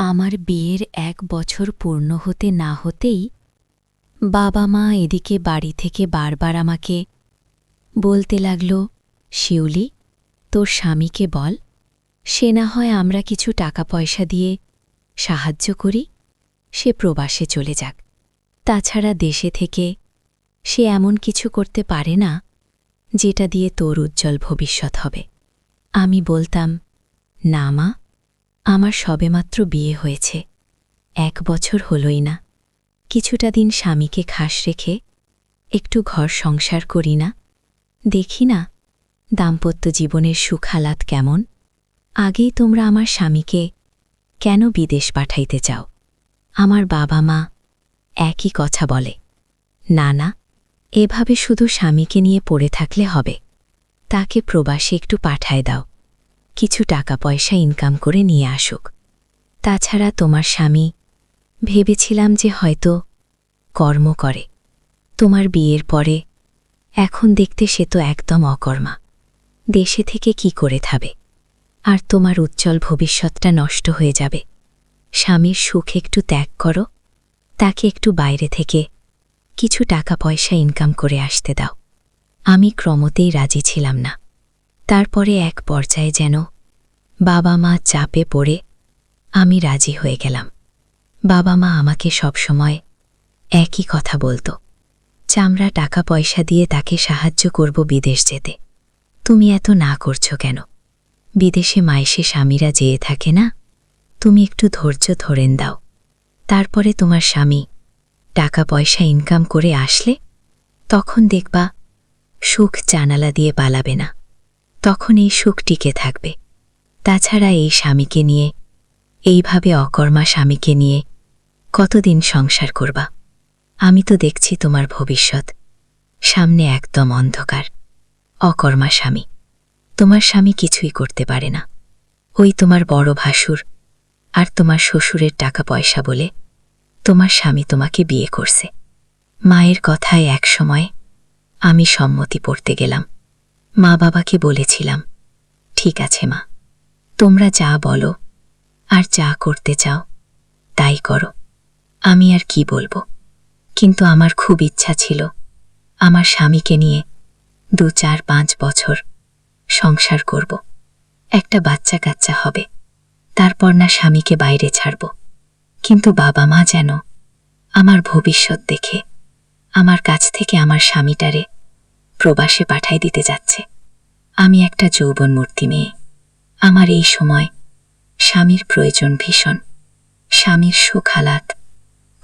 আমার বিয়ের ১ বছর পূর্ণ হতে না হতেই বাবা মা এদিকে বাড়ি থেকে বারবার আমাকে বলতে লাগল, শিউলি, তোর স্বামীকে বল সে না হয় আমরা কিছু টাকা পয়সা দিয়ে সাহায্য করি, সে প্রবাসে চলে যাক। তাছাড়া দেশে থেকে সে এমন কিছু করতে পারে না যেটা দিয়ে তোর উজ্জ্বল ভবিষ্যৎ হবে। আমি বলতাম, না মা, আমার সবেমাত্র বিয়ে হয়েছে, ১ বছর হলই না, কিছুটা দিন স্বামীকে খাস রেখে একটু ঘর সংসার করি না, দেখি না দাম্পত্য জীবনের সুখালাত কেমন। আগেই তোমরা আমার স্বামীকে কেন বিদেশ পাঠাইতে চাও? আমার বাবা মা একই কথা বলে, না না, এভাবে শুধু স্বামীকে নিয়ে পড়ে থাকলে হবে, তাকে প্রবাসে একটু পাঠায় দাও, কিছু টাকা পয়সা ইনকাম করে নিয়ে আসুক। তাছাড়া তোমার স্বামী ভেবেছিলাম যে হয়তো কর্ম করে, তোমার বিয়ের পরে এখন দেখতে সে তো একদম অকর্মা, দেশে থেকে কি করে থাবে, আর তোমার উজ্জ্বল ভবিষ্যৎটা নষ্ট হয়ে যাবে। স্বামীর সুখ একটু ত্যাগ করো, তাকে একটু বাইরে থেকে কিছু টাকা পয়সা ইনকাম করে আসতে দাও। আমি ক্রমতেই রাজি ছিলাম না। তারপরে এক পর্যায়ে যেন বাবা মা চাপে পড়ে আমি রাজি হয়ে গেলাম। বাবা মা আমাকে সবসময় একই কথা বলতো, চামড়া টাকা পয়সা দিয়ে তাকে সাহায্য করব বিদেশ যেতে, তুমি এত না করছো কেন? বিদেশে মায়েসে স্বামীরা যেয়ে থাকে না, তুমি একটু ধৈর্য ধরেন দাও, তারপরে তোমার স্বামী টাকা পয়সা ইনকাম করে আসলে তখন দেখবা সুখ জানালা দিয়ে পালাবে না, তখন এই সুখ টিকে থাকবে। তাছাড়া এই স্বামীকে নিয়ে, এইভাবে অকর্মা স্বামীকে নিয়ে কতদিন সংসার করবা? আমি তো দেখছি তোমার ভবিষ্যৎ সামনে একদম অন্ধকার। অকর্মা স্বামী, তোমার স্বামী কিছুই করতে পারে না, ওই তোমার বড় ভাসুর আর তোমার শ্বশুরের টাকা পয়সা বলে তোমার স্বামী তোমাকে বিয়ে করছে। মায়ের কথায় এক সময় আমি সম্মতি পড়তে গেলাম। মা বাবাকে বলেছিলাম, ঠিক আছে মা, তোমরা যা বলো আর যা করতে চাও তাই করো, আমি আর কি বলবো। কিন্তু আমার খুব ইচ্ছা ছিল আমার স্বামীকে নিয়ে ২, ৪, ৫ বছর সংসার করব, একটা বাচ্চা কাচ্চা হবে, তারপর না স্বামীকে বাইরে ছাড়ব। কিন্তু বাবা মা যেন আমার ভবিষ্যৎ দেখে আমার কাছ থেকে আমার স্বামীটারে প্রবাসে পাঠাই দিতে যাচ্ছে। আমি একটা যৌবন মূর্তি মেয়ে, আমার এই সময় স্বামীর প্রয়োজন ভীষণ। স্বামীর সুখালাত,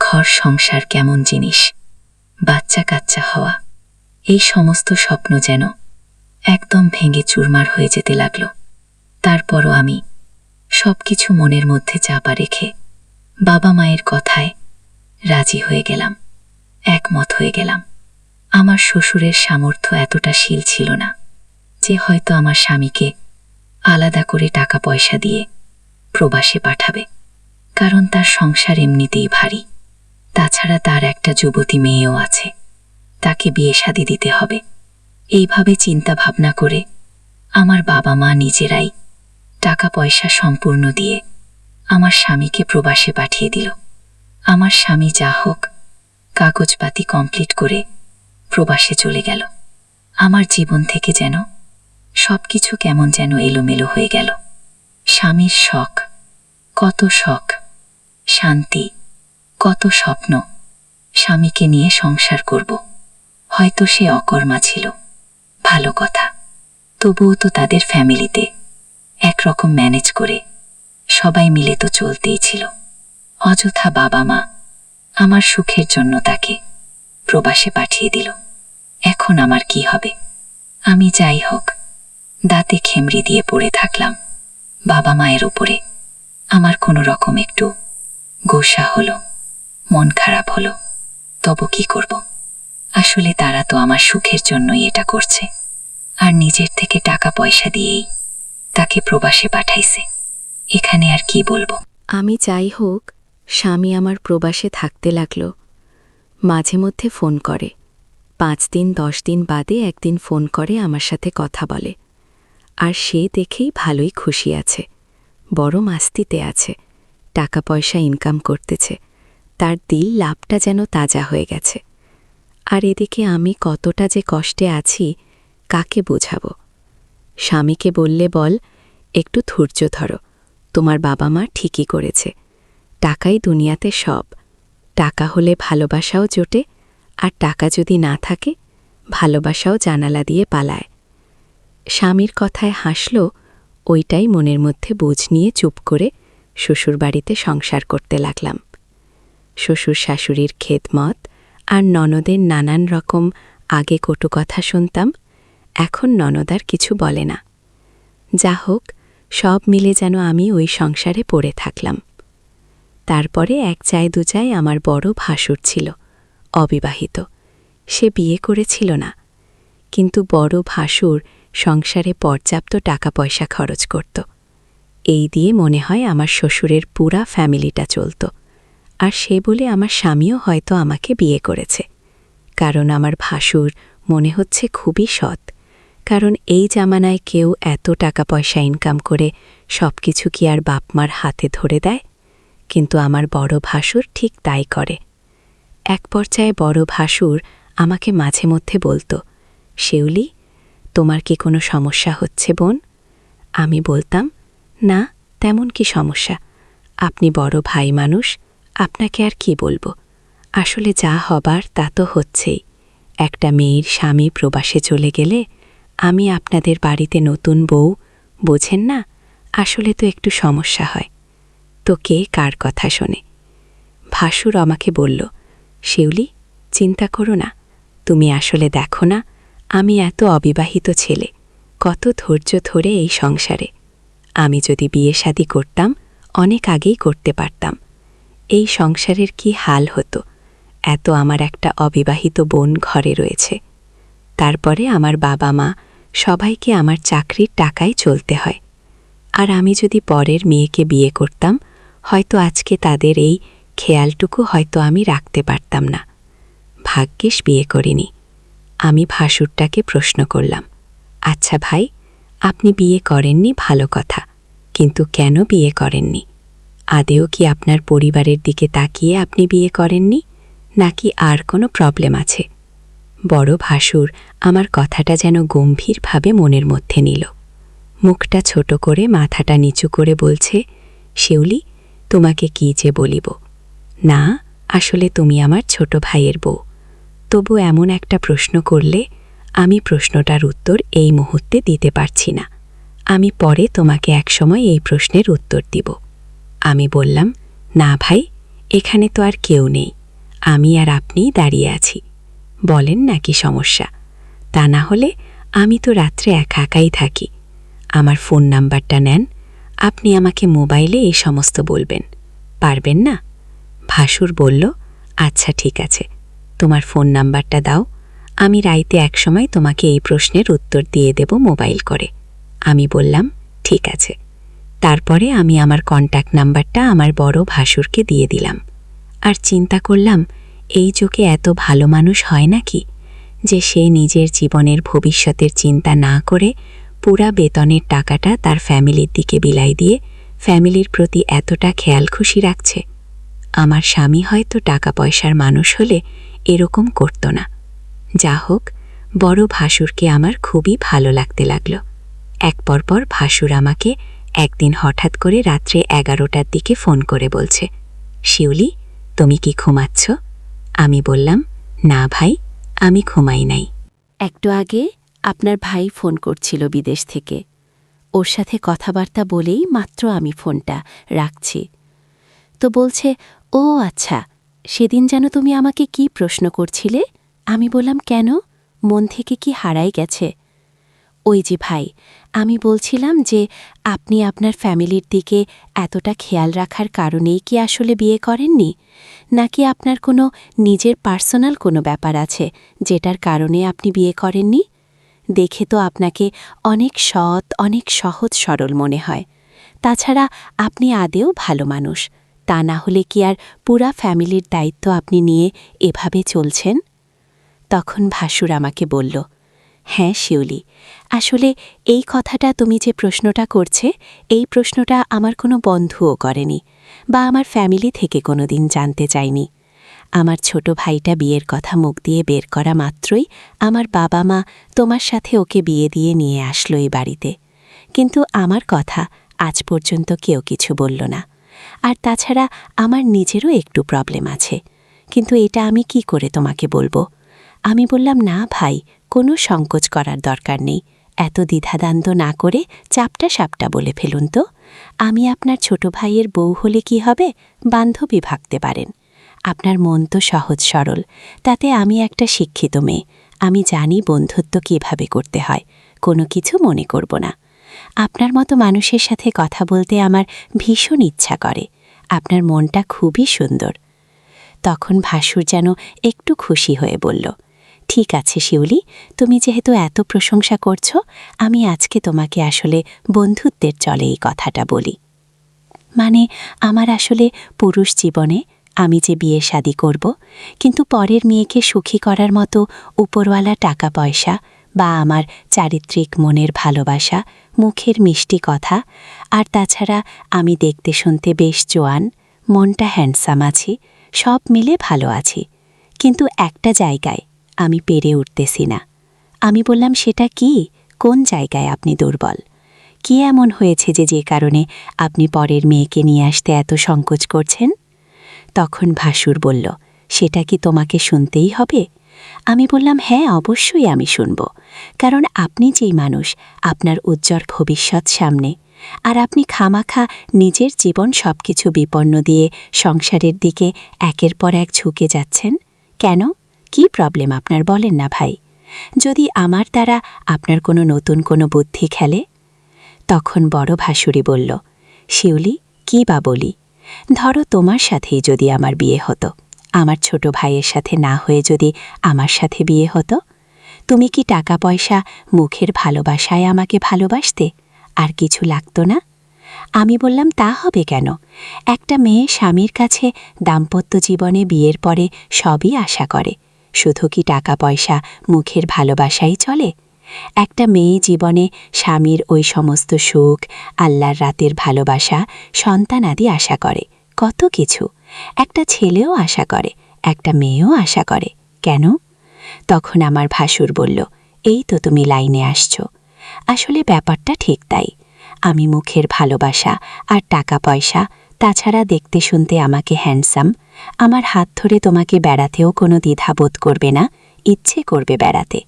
ঘর সংসার কেমন জিনিস, বাচ্চা কাচ্চা হওয়া, এই সমস্ত স্বপ্ন যেন একদম ভেঙে চুরমার হয়ে যেতে লাগল। তারপরও আমি সবকিছু মনের মধ্যে চাপা রেখে বাবা মায়ের কথায় রাজি হয়ে গেলাম, একমত হয়ে গেলাম। আমার শ্বশুরের সামর্থ্য এতটা শীল ছিল না যে হয়তো আমার স্বামীকে আলাদা করে টাকা পয়সা দিয়ে প্রবাসে পাঠাবে, কারণ তার সংসার এমনিতেই ভারী। তাছাড়া তার একটা যুবতী মেয়েও আছে, তাকে বিয়ে শাদী দিতে হবে। এইভাবে চিন্তা ভাবনা করে আমার বাবা মা নিজেরাই টাকা পয়সা সম্পূর্ণ দিয়ে আমার স্বামীকে প্রবাসে পাঠিয়ে দিল। আমার স্বামী যা হোক কাগজপাতি কমপ্লিট করে প্রবাসে চলে গেল। আমার জীবন থেকে যেন সবকিছু কেমন যেন এলোমেলো হয়ে গেল। স্বামীর শখ, কত শখ, শান্তি, কত স্বপ্ন, স্বামীকে নিয়ে সংসার করব। হয়তো সে অকর্মা ছিল, ভালো কথা, তবুও তো তাদের ফ্যামিলিতে একরকম ম্যানেজ করে সবাই মিলে তো চলতেই ছিল। অযথা বাবা মা আমার সুখের জন্য তাকে প্রবাসে পাঠিয়ে দিল। এখন আমার কি হবে? আমি যাই হোক দাঁতে খেমড়ি দিয়ে পড়ে থাকলাম। বাবা মায়ের উপরে আমার কোনো রকম একটু গোসা হলো, মন খারাপ হলো, তবু কি করব? আসলে তারা তো আমার সুখের জন্যই এটা করছে, আর নিজের থেকে টাকা পয়সা দিয়েই তাকে প্রবাসে পাঠাইছে। এখানে আর কি বলবো? আমি যাই হোক, স্বামী আমার প্রবাসে থাকতে লাগল। মাঝে মধ্যে ফোন করে, ৫ দিন ১০ দিন বাদে একদিন ফোন করে আমার সাথে কথা বলে, আর সে দেখেই ভালোই খুশি আছে, বড় মাস্তিতে আছে, টাকা পয়সা ইনকাম করতেছে, তার দিল লাভটা যেন তাজা হয়ে গেছে। আর এদিকে আমি কতটা যে কষ্টে আছি কাকে বোঝাবো। স্বামীকে বললে বল, একটু ধৈর্য ধরো, তোমার বাবা মা ঠিকই করেছে, টাকাই দুনিয়াতে সব। টাকা হলে ভালোবাসাও জোটে, আর টাকা যদি না থাকে ভালোবাসাও জানালা দিয়ে পালায়। স্বামীর কথায় হাসল, ওইটাই মনের মধ্যে বোঝ নিয়ে চুপ করে শ্বশুরবাড়িতে সংসার করতে লাগলাম। শ্বশুর শাশুড়ির খেদমত আর ননদের নানান রকম আগে কটু কথা শুনতাম, এখন ননদ আর কিছু বলে না। যা হোক, সব মিলে যেন আমি ওই সংসারে পড়ে থাকলাম। তারপরে এক চায় দু চায় আমার বড় ভাসুর ছিল, অবিবাহিত, সে বিয়ে করেছিল না। কিন্তু বড় ভাসুর সংসারে পর্যাপ্ত টাকা পয়সা খরচ করত। এই দিয়ে মনে হয় আমার শ্বশুরের পুরা ফ্যামিলিটা চলত। আর সে বলে আমার স্বামীও হয়তো আমাকে বিয়ে করেছে, কারণ আমার ভাসুর মনে হচ্ছে খুবই সৎ। কারণ এই জামানায় কেউ এত টাকা পয়সা ইনকাম করে সব কিছু কি আর বাপমার হাতে ধরে দেয়? কিন্তু আমার বড় ভাসুর ঠিক তাই করে। এক পর্যায়ে বড় ভাসুর আমাকে মাঝে মধ্যে বলতো, শিউলি, তোমার কি কোনো সমস্যা হচ্ছে বোন? আমি বলতাম, না, তেমন কি সমস্যা, আপনি বড় ভাই মানুষ, আপনাকে আর কি বলবো। আসলে যা হবার তা তো হচ্ছেই। একটা মেয়ের স্বামী প্রবাসে চলে গেলে আমি আপনাদের বাড়িতে নতুন বউ, বোঝেন না, আসলে তো একটু সমস্যা হয়। তো কে কার কথা শোনে? ভাসুর আমাকে বলল, শিউলি, চিন্তা করো না, তুমি আসলে দেখো না আমি এত অবিবাহিত ছেলে, কত ধৈর্য ধরে এই সংসারে। আমি যদি বিয়ে শাদী করতাম অনেক আগেই করতে পারতাম। এই সংসারের কি হাল হতো, এত আমার একটা অবিবাহিত বোন ঘরে রয়েছে। তারপরে আমার বাবা মা সবাইকে আমার চাকরির টাকায় চলতে হয়। আর আমি যদি পরের মেয়েকে বিয়ে করতাম হয়তো আজকে তাদের এই খেয়ালটুকু হয়তো আমি রাখতে পারতাম না। ভাগ্যিস বিয়ে করিনি। আমি ভাসুরটাকে প্রশ্ন করলাম, আচ্ছা ভাই, আপনি বিয়ে করেননি ভালো কথা, কিন্তু কেন বিয়ে করেননি? আদেও কি আপনার পরিবারের দিকে তাকিয়ে আপনি বিয়ে করেননি, নাকি আর কোনো প্রবলেম আছে? বড় ভাসুর আমার কথাটা যেন গম্ভীরভাবে মনের মধ্যে নিল। মুখটা ছোট করে মাথাটা নিচু করে বলছে, শিউলি, তোমাকে কি যে বলিব, না, আসলে তুমি আমার ছোট ভাইয়ের বউ। তবু এমন একটা প্রশ্ন করলে আমি প্রশ্নটার উত্তর এই মুহূর্তে দিতে পারছি না। আমি পরে তোমাকে একসময় এই প্রশ্নের উত্তর দিব। আমি বললাম, না ভাই, এখানে তো আর কেউ নেই, আমি আর আপনিই দাঁড়িয়ে আছি, বলেন না কি সমস্যা? তা না হলে আমি তো রাত্রে একা একাই থাকি। আমার ফোন নাম্বারটা নেন, আপনি আমাকে মোবাইলে এই সমস্ত বলবেন, পারবেন না? ভাসুর বলল, আচ্ছা ঠিক আছে, তোমার ফোন নাম্বারটা দাও, আমি রাইতে একসময় তোমাকে এই প্রশ্নের উত্তর দিয়ে দেব মোবাইল করে। আমি বললাম, ঠিক আছে। তারপরে আমি আমার কন্ট্যাক্ট নাম্বারটা আমার বড় ভাসুরকে দিয়ে দিলাম। আর চিন্তা করলাম, এই যুগে এত ভালো মানুষ হয় নাকি, যে সে নিজের জীবনের ভবিষ্যতের চিন্তা না করে পুরা বেতনের টাকাটা তার ফ্যামিলির দিকে বিলাই দিয়ে ফ্যামিলির প্রতি এতটা খেয়াল খুশি রাখছে। আমার স্বামী হয়তো টাকা পয়সার মানুষ হলে এরকম করত না। যা হোক, বড় ভাসুরকে আমার খুবই ভালো লাগতে লাগল। এক পরপর ভাসুর আমাকে একদিন হঠাৎ করে রাত্রে 11টার দিকে ফোন করে বলছে, শিউলি, তুমি কি ঘুমাচ্ছ? আমি বললাম, না ভাই, আমি ঘুমাই নাই। একটু আগে আপনার ভাই ফোন করছিল বিদেশ থেকে, ওর সাথে কথাবার্তা বলেই মাত্র আমি ফোনটা রাখছি। তো বলছে, ও আচ্ছা, সেদিন যেন তুমি আমাকে কি প্রশ্ন করছিলে? আমি বললাম, কেন, মন থেকে কি হারাই গেছে? ওই যে ভাই, আমি বলছিলাম যে আপনি আপনার ফ্যামিলির দিকে এতটা খেয়াল রাখার কারণেই কি আসলে বিয়ে করেননি, নাকি আপনার কোনো নিজের পার্সোনাল কোনো ব্যাপার আছে যেটার কারণে আপনি বিয়ে করেননি? দেখে তো আপনাকে অনেক সৎ, অনেক সহজ সরল মনে হয়। তাছাড়া আপনি আদেও ভালো মানুষ, তা না হলে কি আর পুরা ফ্যামিলির দায়িত্ব আপনি নিয়ে এভাবে চলছেন? তখন ভাসুর আমাকে বলল, হ্যাঁ শিউলি, আসলে এই কথাটা তুমি যে প্রশ্নটা করছে, এই প্রশ্নটা আমার কোনো বন্ধুও করেনি। বা আমার ফ্যামিলি থেকে কোনোদিন জানতে চাইনি। আমার ছোট ভাইটা বিয়ের কথা মুখ দিয়ে বের করা মাত্রই আমার বাবা মা তোমার সাথে ওকে বিয়ে দিয়ে নিয়ে আসলো এই বাড়িতে। কিন্তু আমার কথা আজ পর্যন্ত কেউ কিছু বলল না। আর তাছাড়া আমার নিজেরও একটু প্রবলেম আছে, কিন্তু এটা আমি কি করে তোমাকে বলবো? আমি বললাম, না ভাই, কোনো সংকোচ করার দরকার নেই, এত দ্বিধাদ্বন্দ্ব না করে চাপটা সাপটা বলে ফেলুন তো। আমি আপনার ছোট ভাইয়ের বউ হলে কি হবে, বান্ধবী ভাবতে পারেন। আপনার মন তো সহজ সরল, তাতে আমি একটা শিক্ষিত মেয়ে, আমি জানি বন্ধুত্ব কীভাবে করতে হয়, কোনো কিছু মনে করব না। আপনার মতো মানুষের সাথে কথা বলতে আমার ভীষণ ইচ্ছা করে, আপনার মনটা খুবই সুন্দর। তখন ভাসুর যেন একটু খুশি হয়ে বলল, ঠিক আছে শিউলি, তুমি যেহেতু এত প্রশংসা করছো, আমি আজকে তোমাকে আসলে বন্ধুত্বের চলে এই কথাটা বলি। মানে আমার আসলে পুরুষ জীবনে আমি যে বিয়ে শাদী করব, কিন্তু পরের মেয়েকে সুখী করার মতো উপরওয়ালা টাকা পয়সা বা আমার চারিত্রিক মনের ভালোবাসা, মুখের মিষ্টি কথা, আর তাছাড়া আমি দেখতে শুনতে বেশ জোয়ান, মনটা হ্যান্ডসাম আছি, সব মিলে ভালো আছি। কিন্তু একটা জায়গায় আমি পেরে উঠতেছি না। আমি বললাম, সেটা কি? কোন জায়গায় আপনি দুর্বল? কি এমন হয়েছে যে কারণে আপনি পরের মেয়েকে নিয়ে আসতে এত সংকোচ করছেন? তখন ভাসুর বলল, সেটা কি তোমাকে শুনতেই হবে? আমি বললাম, হ্যাঁ, অবশ্যই আমি শুনব, কারণ আপনি যেই মানুষ, আপনার উজ্জ্বল ভবিষ্যৎ সামনে, আর আপনি খামাখা নিজের জীবন সবকিছু বিপন্ন দিয়ে সংসারের দিকে একের পর এক ঝুঁকে যাচ্ছেন। কেন? কি প্রবলেম আপনার, বলেন না ভাই। যদি আমার দ্বারা আপনার কোনো নতুন কোনো বুদ্ধি খেলে? তখন বড় ভাসুরি বলল, শিউলি, কি বা বলি? ধরো তোমার সাথেই যদি আমার বিয়ে হতো, আমার ছোট ভাইয়ের সাথে না হয়ে যদি আমার সাথে বিয়ে হতো, তুমি কি টাকা পয়সা, মুখের ভালোবাসায় আমাকে ভালোবাসতে? আর কিছু লাগতো না? আমি বললাম, তা হবে কেন? একটা মেয়ে স্বামীর কাছে দাম্পত্য জীবনে বিয়ের পরে সবই আশা করে, শুধু কি টাকা পয়সা, মুখের ভালোবাসাই চলে? একটা মেয়ে জীবনে স্বামীর ওই সমস্ত সুখ, আল্লাহর রাতের ভালোবাসা, সন্তানাদি আশা করে, কত কিছু। একটা ছেলেও আশা করে, একটা মেয়েও আশা করে। কেন? তখন আমার ভাসুর বলল, এই তো তুমি লাইনে আসছো। আসলে ব্যাপারটা ঠিক তাই। আমি মুখের ভালোবাসা আর টাকা পয়সা, তাছাড়া দেখতে শুনতে আমাকে হ্যান্ডসাম, আমার হাত ধরে তোমাকে বেড়াতেও কোনো দ্বিধাবোধ করবে না, ইচ্ছে করবে বেড়াতে।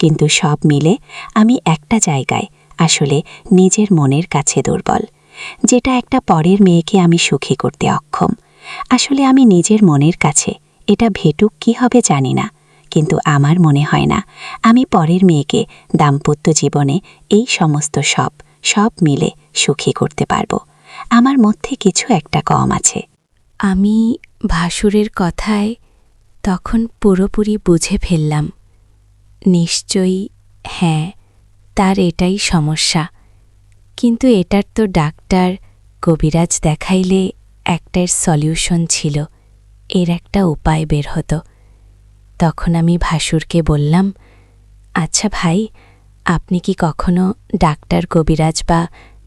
কিন্তু সব মিলে আমি একটা জায়গায় আসলে নিজের মনের কাছে দুর্বল, যেটা একটা পরের মেয়েকে আমি সুখী করতে অক্ষম। আসলে আমি নিজের মনের কাছে এটা ভেটুক কি হবে জানি না, কিন্তু আমার মনে হয় না আমি পরের মেয়েকে দাম্পত্য জীবনে এই সমস্ত সব মিলে সুখী করতে পারব। আমার মধ্যে কিছু একটা কম আছে। আমি ভাসুরের কথায় তখন পুরোপুরি বুঝে ফেললাম, নিশ্চয়ই হ্যাঁ, তার এটাই সমস্যা। কিন্তু এটার তো ডাক্তার, কবিরাজ দেখাইলে একটার সলিউশন ছিল, এর একটা উপায় বের হতো। তখন আমি ভাসুরকে বললাম, আচ্ছা ভাই, আপনি কি কখনো ডাক্তার, কবিরাজ বা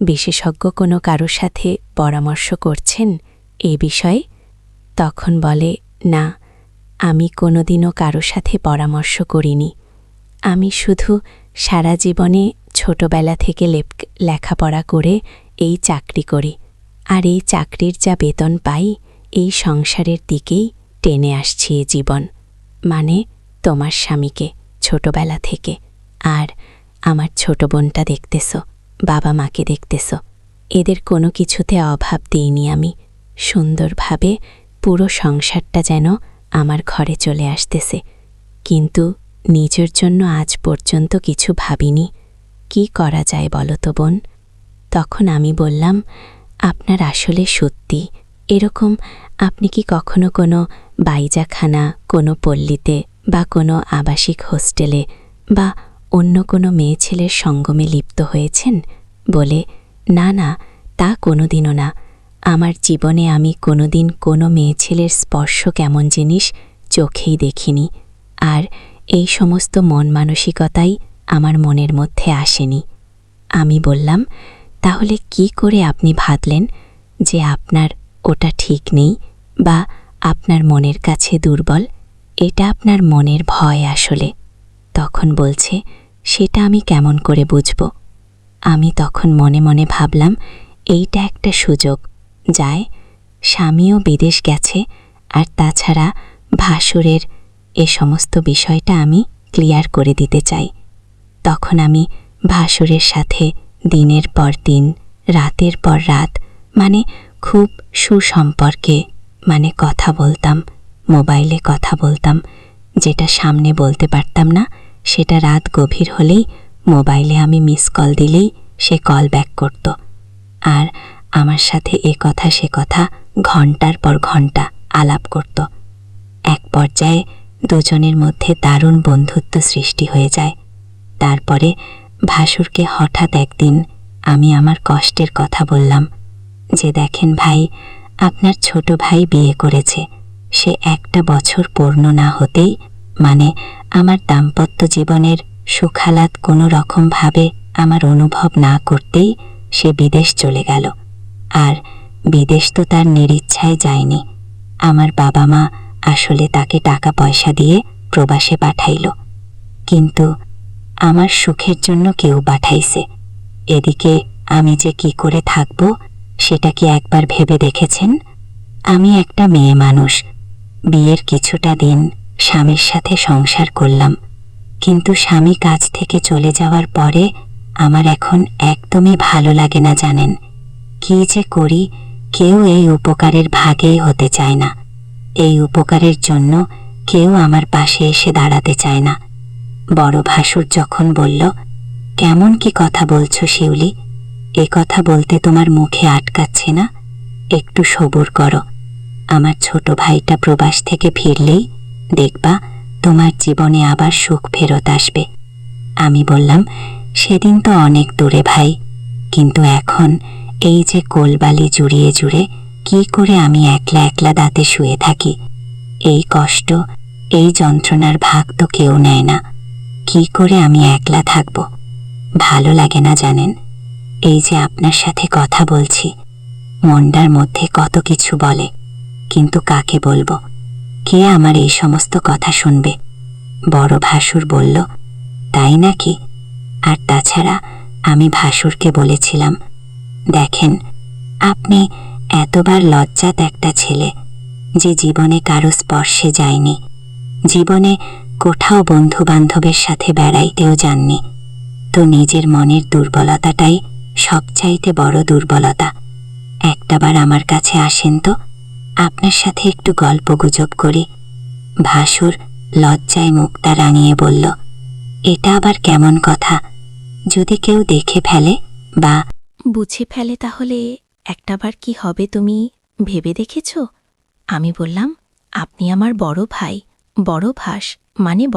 বিশেষজ্ঞ কোনো কারোর সাথে পরামর্শ করছেন এ বিষয়ে? তখন বলে, না, আমি কোনোদিনও কারো সাথে পরামর্শ করিনি। আমি শুধু সারা জীবনে ছোটবেলা থেকে লেখাপড়া করে এই চাকরি করি, আর এই চাকরির যা বেতন পাই, এই সংসারের দিকেই টেনে আসছি এ জীবন। মানে তোমার স্বামীকে ছোটবেলা থেকে, আর আমার ছোট বোনটা দেখতেছ, বাবা মাকে দেখতেছ, এদের কোনো কিছুতে অভাব দিইনি আমি। সুন্দরভাবে পুরো সংসারটা যেন আমার ঘরে চলে আসতেছে, কিন্তু নিজের জন্য আজ পর্যন্ত কিছু ভাবিনি। কি করা যায় বলো তো বোন? তখন আমি বললাম, আপনার আসলে সত্যি এরকম, আপনি কি কখনো কোনো বাইজাখানা, কোনো পল্লীতে বা কোনো আবাসিক হোস্টেলে বা অন্য কোনো মেয়ে ছেলের সঙ্গমে লিপ্ত হয়েছেন? বলে, না না, তা কোনোদিনও না। আমার জীবনে আমি কোনোদিন কোনো মেয়ে ছেলের স্পর্শ কেমন জিনিস চোখেই দেখিনি, আর এই সমস্ত মন মানসিকতাই আমার মনের মধ্যে আসেনি। আমি বললাম, তাহলে কি করে আপনি ভাবলেন যে আপনার ওটা ঠিক নেই বা আপনার মনের কাছে দুর্বল, এটা আপনার মনের ভয় আসলে। তখন বলছে, সেটা আমি কেমন করে বুঝব? আমি তখন মনে মনে ভাবলাম, এইটা একটা সুযোগ। যায়, স্বামীও বিদেশ গেছে, আর তাছাড়া ভাসুরের এ সমস্ত বিষয়টা আমি ক্লিয়ার করে দিতে চাই। তখন আমি ভাসুরের সাথে দিনের পর দিন, রাতের পর রাত, মানে খুব সুসম্পর্কে কথা বলতাম, মোবাইলে কথা বলতাম। যেটা সামনে বলতে পারতাম না, সেটা রাত গভীর হলেই মোবাইলে আমি মিস কল দিলেই সে কল ব্যাক করত। আর আমার সাথে এ কথা সে কথা ঘন্টার পর ঘন্টা আলাপ করত। এক পর্যায়ে দুজনের মধ্যে দারুণ বন্ধুত্ব সৃষ্টি হয়ে যায়। তারপরে ভাসুরকে হঠাৎ একদিন আমি আমার কষ্টের কথা বললাম যে, দেখেন ভাই, আপনার ছোট ভাই বিয়ে করেছে। সে 1টা বছর পূর্ণ না হতেই, আমার দাম্পত্য জীবনের সুখালাত কোনো রকমভাবে আমার অনুভব না করতেই সে বিদেশ চলে গেল। আর বিদেশ তো তার নিরিচ্ছায় যায়নি। আমার বাবা মা আসলে তাকে টাকা পয়সা দিয়ে প্রবাসে পাঠাইল, কিন্তু আমার সুখের জন্য কেউ পাঠাইছে। এদিকে আমি যে কি করে থাকব সেটা কি একবার ভেবে দেখেছেন? আমি একটা মেয়ে মানুষ, বিয়ের কিছুটা দিন স্বামীর সাথে সংসার করলাম, কিন্তু স্বামী কাজ থেকে চলে যাওয়ার পরে আমার এখন একদমই ভালো লাগে না। জানেন কি যে করি, কেউ এই উপকারের ভাগেই হতে চায় না। এই উপকারের জন্য কেউ আমার পাশে এসে দাঁড়াতে চায় না। বড় ভাসুর যখন বলল, কেমন কি কথা বলছো শিউলি, এ কথা বলতে তোমার মুখে আটকাচ্ছে না? একটু সবুর করো, আমার ছোট ভাইটা প্রবাস থেকে ফিরলেই দেখবা তোমার জীবনে আবার সুখ ফেরত আসবে। আমি বললাম, সেদিন তো অনেক দূরে ভাই, কিন্তু এখন এই যে কোলবালি জুড়িয়ে জুড়ে কি করে আমি একলা একলা দাঁতে শুয়ে থাকি। এই কষ্ট, এই যন্ত্রণার ভাগ তো কেউ নেয় না। কি করে আমি একলা থাকব? ভালো লাগে না জানেন? এই যে আপনার সাথে কথা বলছি, মনটার মধ্যে কত কিছু বলে, কিন্তু কাকে বলবো? কে আমার এই সমস্ত কথা শুনবে? বড় ভাসুর বলল, তাই নাকি? আর তাছাড়া আমি ভাসুরকে বলেছিলাম, দেখেন, আপনি এতবার লজ্জাত একটা ছেলে যে জীবনে কারো স্পর্শে যায়নি, জীবনে কোথাও বন্ধু বান্ধবের সাথে বেড়াইতেও যাননি, তো নিজের মনের দুর্বলতাটাই সবচাইতে বড় দুর্বলতা। একটাবার আমার কাছে আসেন তো, আপনার সাথে একটু গল্প গুজব করি। ভাসুর লজ্জায় মুখটা রাঙিয়ে বলল, এটা আবার কেমন কথা? যদি কেউ দেখে ফেলে বা বুঝে ফেলে তাহলে একটাবার কি হবে তুমি ভেবে দেখেছ? আমি বললাম, আপনি আমার বড় ভাই, বড় ভাস,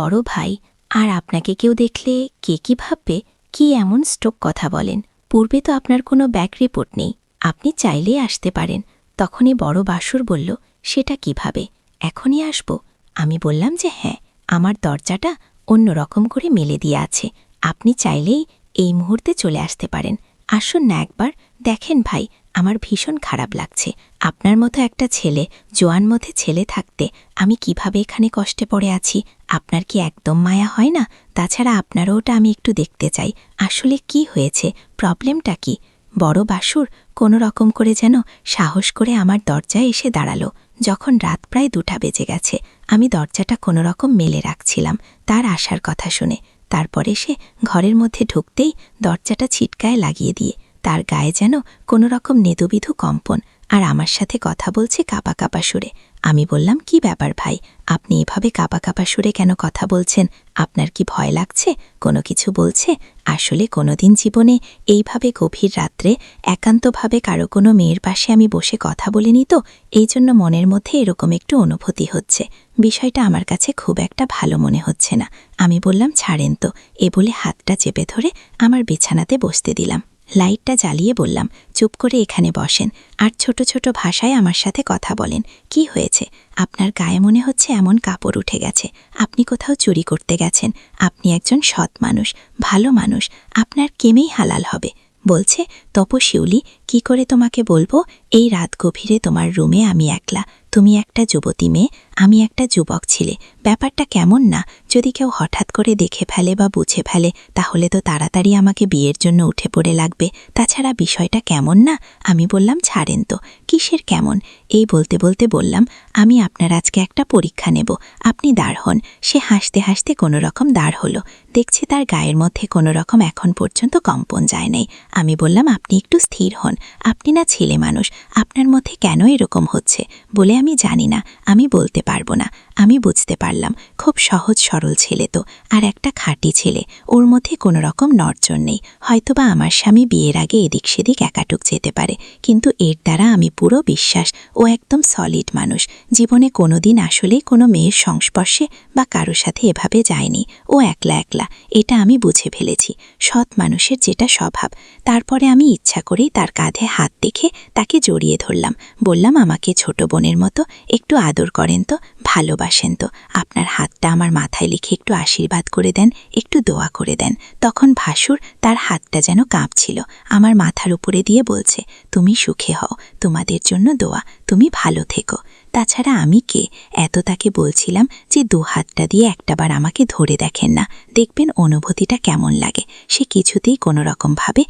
বড় ভাই, আর আপনাকে কেউ দেখলে কে কি ভাববে? কি এমন স্টোক কথা বলেন? পূর্বে তো আপনার কোনো ব্যাক রিপোর্ট নেই, আপনি চাইলেই আসতে পারেন। তখনই বড় বাসুর বলল, সেটা কিভাবে? এখনই আসব? আমি বললাম যে হ্যাঁ, আমার দরজাটা অন্য রকম করে মেলে দিয়ে আছে, আপনি চাইলেই এই মুহূর্তে চলে আসতে পারেন। আসুন না একবার, দেখেন ভাই, আমার ভীষণ খারাপ লাগছে। আপনার মতো একটা ছেলে, জোয়ান মধ্যে ছেলে থাকতে আমি কিভাবে এখানে কষ্টে পড়ে আছি, আপনার কি একদম মায়া হয় না? তাছাড়া আপনারও ওটা আমি একটু দেখতে চাই, আসলে কি হয়েছে, প্রবলেমটা কি? বড় বাসুর কোনো রকম করে যেন সাহস করে আমার দরজায় এসে দাঁড়ালো। যখন রাত প্রায় 2টা বেজে গেছে, আমি দরজাটা কোনো রকম মেলে রাখছিলাম তার আসার কথা শুনে। তারপরে সে ঘরের মধ্যে ঢুকতেই দরজাটা ছিটকায় লাগিয়ে দিয়ে তার গায়ে যেন কোনো রকম নেদুবিধু কম্পন, আর আমার সাথে কথা বলছে কাঁপা কাঁপা সুরে। আমি বললাম, কি ব্যাপার ভাই, আপনি এভাবে কাঁপা কাঁপা সুরে কেন কথা বলছেন? আপনার কি ভয় লাগছে? কোনো কিছু বলছে? আসলে কোনোদিন জীবনে এইভাবে গভীর রাত্রে একান্তভাবে কারো কোনো মেয়ের পাশে আমি বসে কথা বলিনি, তো এই জন্য মনের মধ্যে এরকম একটু অনুভূতি হচ্ছে। বিষয়টা আমার কাছে খুব একটা ভালো মনে হচ্ছে না। আমি বললাম, ছাড়েন তো, এ বলে হাতটা চেপে ধরে আমার বিছানাতে বসতে দিলাম। লাইটটা জ্বালিয়ে বললাম, চুপ করে এখানে বসেন, আর ছোট ছোট ভাষায় আমার সাথে কথা বলেন। কি হয়েছে? আপনার গায়ে মনে হচ্ছে এমন কাপড় উঠে গেছে, আপনি কোথাও চুরি করতে গেছেন। আপনি একজন সৎ মানুষ, ভালো মানুষ, আপনার কেমেই হালাল হবে। বলছে, তপশিউলি, কি করে তোমাকে বলবো এই রাত গভীরে তোমার রুমে আমি একলা, তুমি একটা যুবতী মেয়ে, আমি একটা যুবক ছেলে। ব্যাপারটা কেমন না? যদি কেউ হঠাৎ করে দেখে ফেলে বা বুঝে ফেলে তাহলে তো তাড়াতাড়ি আমাকে বিয়ের জন্য উঠে পড়ে লাগবে। তাছাড়া বিষয়টা কেমন না? আমি বললাম, ছাড়েন তো, কিসের কেমন? এই বলতে বলতে বললাম, আমি আপনার আজকে একটা পরীক্ষা নেব, আপনি দাঁড় হন। সে হাসতে হাসতে কোনো রকম দাঁড় হলো। দেখছে তার গায়ের মধ্যে কোনো রকম এখন পর্যন্ত কম্পন যায় নাই। আমি বললাম, আপনি একটু স্থির হন, আপনি না ছেলে মানুষ, আপনার মধ্যে কেন এরকম হচ্ছে? বলে, আমি জানি না, আমি বলতে পারবো না। আমি বুঝতে পারলাম খুব সহজ সরল ছেলে তো, আর একটা খাঁটি ছেলে, ওর মধ্যে কোনো রকম নড়চড় নেই। হয়তোবা আমার স্বামী বিয়ের আগে এদিক সেদিক একাটুক যেতে পারে, কিন্তু এর দ্বারা আমি পুরো বিশ্বাস ও একদম সলিড মানুষ। জীবনে কোনোদিন আসলেই কোনো মেয়ের সংস্পর্শে বা কারো সাথে এভাবে যায়নি। ও একলা একলা, এটা আমি বুঝে ফেলেছি, সৎ মানুষের যেটা স্বভাব। তারপরে আমি ইচ্ছা করেই তার কাঁধে হাত দেখে তাকে জড়িয়ে ধরলাম। বললাম, আমাকে ছোট বোনের মতো একটু আদর করেন তো, ভালোবাসেন তো, আপনার হাতটা আমার মাথায় লিখে একটু আশীর্বাদ করে দেন, একটু দোয়া করে দেন। তখন ভাসুর তার হাতটা যেন কাঁপছিল, আমার মাথার উপরে দিয়ে বলছে, তুমি সুখে হও, তোমাদের জন্য দোয়া, তুমি ভালো থেকো। তাছাড়া আমি কে? এত তাকে বলছিলাম যে 2 হাতটা দিয়ে একটাবার আমাকে ধরে দেখেন না, দেখবেন অনুভূতিটা কেমন লাগে। সে কিছুতেই কোনো রকমভাবে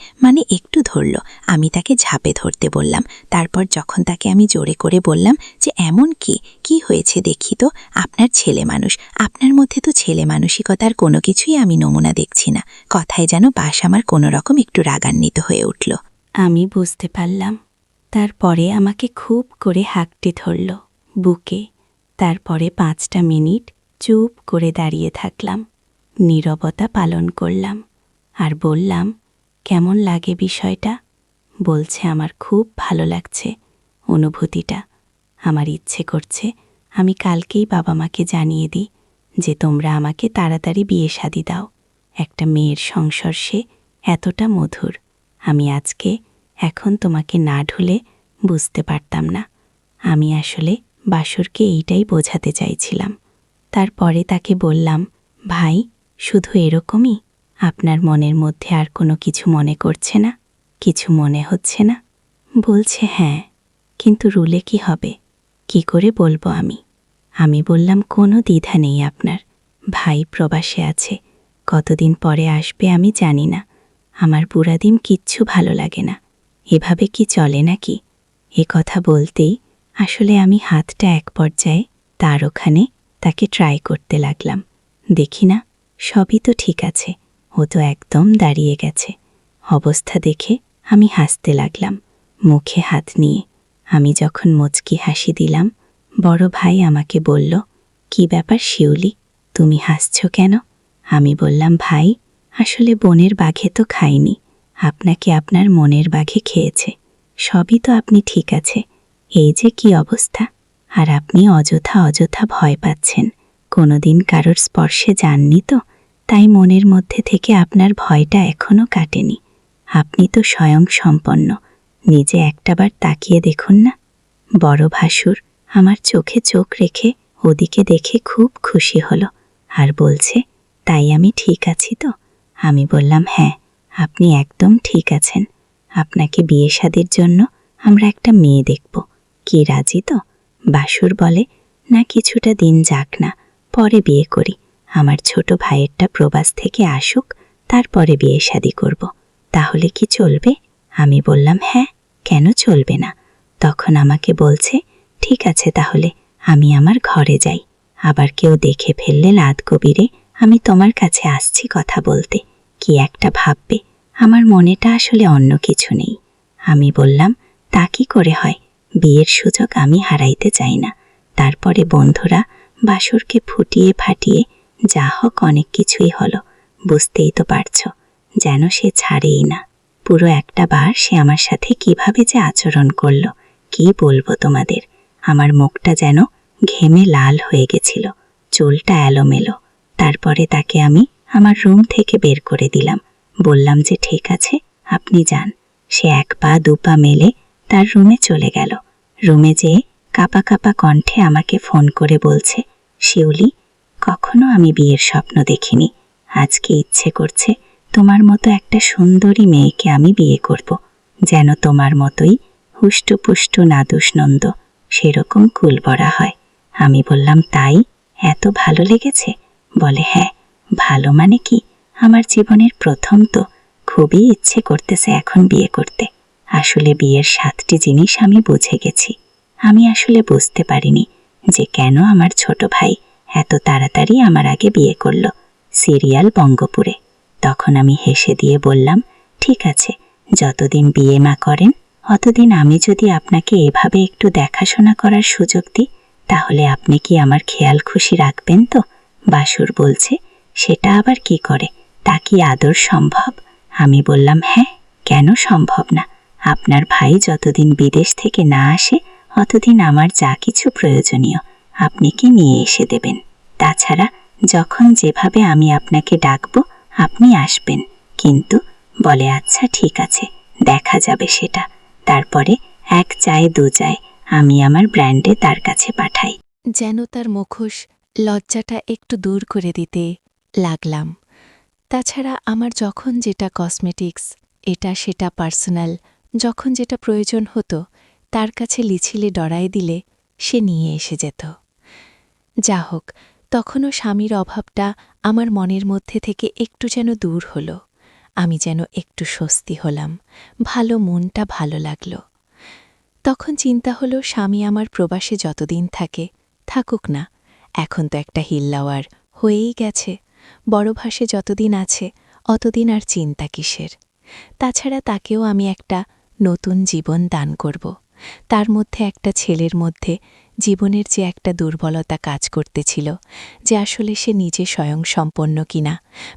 একটু ধরল। আমি তাকে ঝাঁপে ধরতে বললাম। তারপর যখন তাকে আমি জোরে করে বললাম যে, এমন কি হয়েছে দেখি তো, আপনার ছেলে মানুষ, আপনার মধ্যে তো ছেলে মানসিকতার কোনো কিছুই আমি নমুনা দেখছি না। কথায় যেন বাস আমার কোনো রকম একটু রাগান্বিত হয়ে উঠল। আমি বুঝতে পারলাম। তারপরে আমাকে খুব করে হাঁকতে ধরল বুকে। তারপরে 5টা মিনিট চুপ করে দাঁড়িয়ে থাকলাম, নীরবতা পালন করলাম, আর বললাম, কেমন লাগে বিষয়টা? বলছে, আমার খুব ভালো লাগছে অনুভূতিটা। আমার ইচ্ছে করছে আমি কালকেই বাবা মাকে জানিয়ে দিই যে তোমরা আমাকে তাড়াতাড়ি বিয়ে শাদী দাও। একটা মেয়ের সংস্পর্শে এতটা মধুর আমি আজকে এখন তোমাকে না ঢুলে বুঝতে পারতাম না। আমি আসলে বাসরকে এইটাই বোঝাতে চাইছিলাম। তারপরে তাকে বললাম, ভাই, শুধু এরকমই? আপনার মনের মধ্যে আর কোনো কিছু মনে করছে না? কিছু মনে হচ্ছে না? বলছে, হ্যাঁ, কিন্তু রুলে কি হবে? কি করে বলবো আমি? আমি বললাম, কোনো দ্বিধা নেই আপনার। ভাই প্রবাসে আছে, কতদিন পরে আসবে আমি জানি না। আমার বুড়াদিম কিচ্ছু ভালো লাগে না, এভাবে কি চলে নাকি? এ কথা বলতেই আসলে আমি হাতটা এক পর্যায়ে তার ওখানে তাকে ট্রাই করতে লাগলাম। দেখি না, সবই তো ঠিক আছে, ও তো একদম দাঁড়িয়ে গেছে। অবস্থা দেখে আমি হাসতে লাগলাম মুখে হাত নিয়ে। আমি যখন মুচকি হাসি দিলাম, বড় ভাই আমাকে বলল, কি ব্যাপার শিউলি, তুমি হাসছ কেন? আমি বললাম, ভাই, আসলে বনের বাঘে তো খাইনি, আপনাকে আপনার মনের বাঘে খেয়েছে। সবই তো আপনি ঠিক আছে, এই যে কি অবস্থা, আর আপনি অযথা অযথা ভয় পাচ্ছেন। কোনোদিন কারোর স্পর্শে যাননি তো, তাই মনের মধ্যে থেকে আপনার ভয়টা এখনও কাটেনি। আপনি তো স্বয়ং সম্পন্ন, নিজে একটাবার তাকিয়ে দেখুন না। বড় ভাসুর আমার চোখে চোখ রেখে ওদিকে দেখে খুব খুশি হলো, আর বলছে, তাই আমি ঠিক আছি তো? আমি বললাম, হ্যাঁ, আপনি একদম ঠিক আছেন। আপনাকে বিয়ে শাদীর জন্য আমরা একটা মেয়ে দেখব, কি রাজি তো? বাসুর বলে, না, কিছুটা দিন যাক না, পরে বিয়ে করি। আমার ছোট ভাইয়েরটা প্রবাস থেকে আসুক, তারপরে বিয়ে শাদী করব। তাহলে কি চলবে? আমি বললাম, হ্যাঁ, কেন চলবে না? তখন আমাকে বলছে, ঠিক আছে, তাহলে আমি আমার ঘরে যাই। আবার কেউ দেখে ফেললে রাত গভীরে আমি তোমার কাছে আসছি কথা বলতে, কি একটা ভাববে। আমার মনেটা আসলে অন্য কিছু নেই। আমি বললাম, তা কি করে হয়? বিয়ের সুযোগ আমি হারাইতে চাই না। তারপরে বন্ধুরা বাসরকে ফুটিয়ে ফাটিয়ে যা হোক অনেক কিছুই হলো, বুঝতেই তো পারছ, যেন সে ছাড়েই না। পুরো একটা বার সে আমার সাথে কিভাবে যে আচরণ করলো, কি বলবো তোমাদের। আমার মুখটা যেন ঘেমে লাল হয়ে গেছিল, চুলটা এলোমেলো। তারপরে তাকে আমি আমার রুম থেকে বের করে দিলাম, বললাম যে ঠিক আছে, আপনি যান। সে 1 পা 2 পা মেলে তার রুমে চলে গেল। রুমে যেয়ে কাঁপা কাঁপা কণ্ঠে আমাকে ফোন করে বলছে, শিউলি, কখনো আমি বিয়ের স্বপ্ন দেখিনি, আজকে ইচ্ছে করছে তোমার মতো একটা সুন্দরী মেয়েকে আমি বিয়ে করব, যেন তোমার মতোই হুষ্টপুষ্ট নাদুসনন্দ, সেরকম কুলবরা হয়। আমি বললাম, তাই? এত ভালো লেগেছে? বলে, হ্যাঁ। ভালো মানে কি, আমার জীবনের প্রথম তো, খুবই ইচ্ছে করতেছে এখন বিয়ে করতে। আসলে বিয়ের 7টি জিনিস আমি বুঝে গেছি। আমি আসলে বুঝতে পারিনি যে কেন আমার ছোট ভাই এত তাড়াতাড়ি আমার আগে বিয়ে করলো, সিরিয়াল বঙ্গপুরে। তখন আমি হেসে দিয়ে বললাম, ঠিক আছে, যতদিন বিয়ে মা করেন অতদিন আমি যদি আপনাকে এভাবে একটু দেখাশোনা করার সুযোগ দিই, তাহলে আপনি কি আমার খেয়াল খুশি রাখবেন তো? বাসুর বলছে, সেটা আবার কি করে, তা কি আদর সম্ভব? আমি বললাম, হ্যাঁ, কেন সম্ভব না? আপনার ভাই যতদিন বিদেশ থেকে না আসে অতদিন আমার যা কিছু প্রয়োজনীয় আপনি কি নিয়ে এসে দেবেন। তাছাড়া যখন যেভাবে আমি আপনাকে ডাকবো আপনি আসবেন। কিন্তু বলে, আচ্ছা ঠিক আছে, দেখা যাবে সেটা। তারপরে 1 চায়ে 2 চায়ে আমি আমার ব্র্যান্ডে তার কাছে পাঠাই। যেন তার মুখোশ লজ্জাটা একটু দূর করে দিতে লাগলাম। তাছাড়া আমার যখন যেটা কসমেটিক্স, এটা সেটা পার্সোনাল, যখন যেটা প্রয়োজন হতো তার কাছে লিছিলে ডরায় দিলে সে নিয়ে এসে যেত। যা হোক, তখনও স্বামীর অভাবটা আমার মনের মধ্যে থেকে একটু যেন দূর হল। আমি যেন একটু স্বস্তি হলাম, ভালো মনটা ভালো লাগল। তখন চিন্তা হলো, স্বামী আমার প্রবাসে যতদিন থাকে থাকুক না, এখন তো একটা হিল্লাওয়ার হয়েই গেছে। বড় ভাসে যতদিন আছে অতদিন আর চিন্তা কিসের। তাছাড়া তাকেও আমি একটা নতুন জীবন দান করব। তার মধ্যে একটা ছেলের মধ্যে জীবনের যে একটা দুর্বলতা কাজ করতেছিল, যে আসলে সে নিজে স্বয়ংসম্পন্ন কিনা,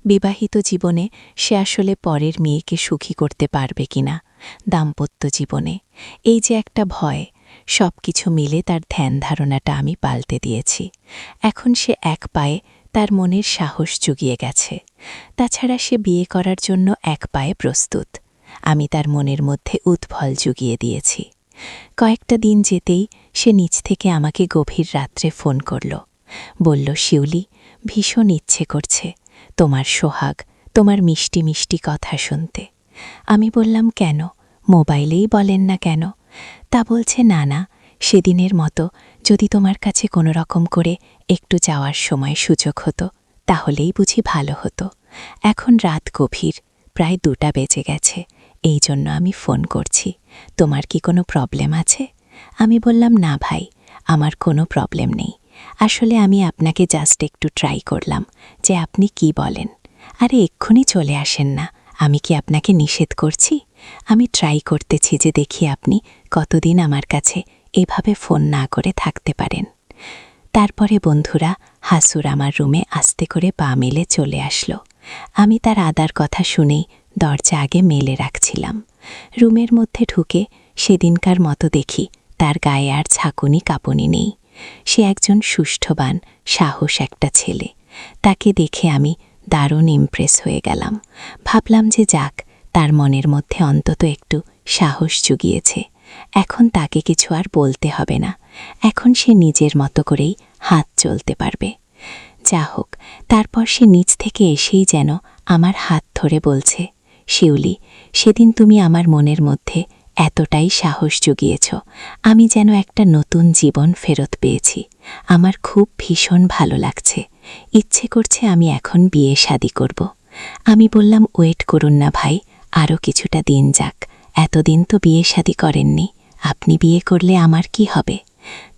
বিবাহিত জীবনে সে আসলে পরের মেয়েকে সুখী করতে পারবে কিনা, দাম্পত্য জীবনে এই যে একটা ভয়, সব কিছু মিলে তার ধ্যান ধারণাটা আমি পাল্টে দিয়েছি। এখন সে এক পায়ে তার মনের সাহস জুগিয়ে গেছে। তাছাড়া সে বিয়ে করার জন্য এক পায়ে প্রস্তুত। আমি তার মনের মধ্যে উৎফল জুগিয়ে দিয়েছি। কয়েকটা দিন যেতেই সে নিজ থেকে আমাকে গভীর রাত্রে ফোন করল। বলল, শিউলি, ভীষণ ইচ্ছে করছে তোমার সোহাগ, তোমার মিষ্টি মিষ্টি কথা শুনতে। আমি বললাম, কেন, মোবাইলেই বলেন না কেন? তা বলছে, না না, সেদিনের মতো যদি তোমার কাছে কোনো রকম করে একটু যাওয়ার সময় সুযোগ হতো তাহলেই বুঝি ভালো হতো। এখন রাত গভীর, প্রায় 2টা বেজে গেছে, এই জন্য আমি ফোন করছি। তোমার কি কোনো প্রবলেম আছে? আমি বললাম, না ভাই, আমার কোনো প্রবলেম নেই। আসলে আমি আপনাকে জাস্ট একটু ট্রাই করলাম যে আপনি কি বলেন। আরে এক্ষুনি চলে আসেন না, আমি কি আপনাকে নিষেধ করছি? আমি ট্রাই করতেছি যে দেখি আপনি কতদিন আমার কাছে এভাবে ফোন না করে থাকতে পারেন। তারপরে বন্ধুরা, হাসুর আমার রুমে আস্তে করে পা মেলে চলে আসলো। আমি তার আদার কথা শুনেই দরজা আগে মেলে রাখছিলাম। রুমের মধ্যে ঢুকে সেদিনকার মতো দেখি তার গায়ে আর ছাকুনি কাঁপুনি নেই। সে একজন সুষ্ঠবান, সাহস একটা ছেলে। তাকে দেখে আমি দারুণ ইমপ্রেস হয়ে গেলাম। ভাবলাম যে যাক, তার মনের মধ্যে অন্তত একটু সাহস জুগিয়েছে। এখন তাকে কিছু আর বলতে হবে না, এখন সে নিজের মতো করেই হাত চলতে পারবে। যা হোক, তারপর সে নিজ থেকে এসেই যেন আমার হাত ধরে বলছে, শিউলি, সেদিন তুমি আমার মনের মধ্যে এতটাই সাহস জুগিয়েছ, আমি যেন একটা নতুন জীবন ফেরত পেয়েছি। আমার খুব ভীষণ ভালো লাগছে, ইচ্ছে করছে আমি এখন বিয়ে শাদী করব। আমি বললাম, ওয়েট করুন না ভাই, আরও কিছুটা দিন যাক, এতদিন তো বিয়ে শাদী করেননি, আপনি বিয়ে করলে আমার কি হবে?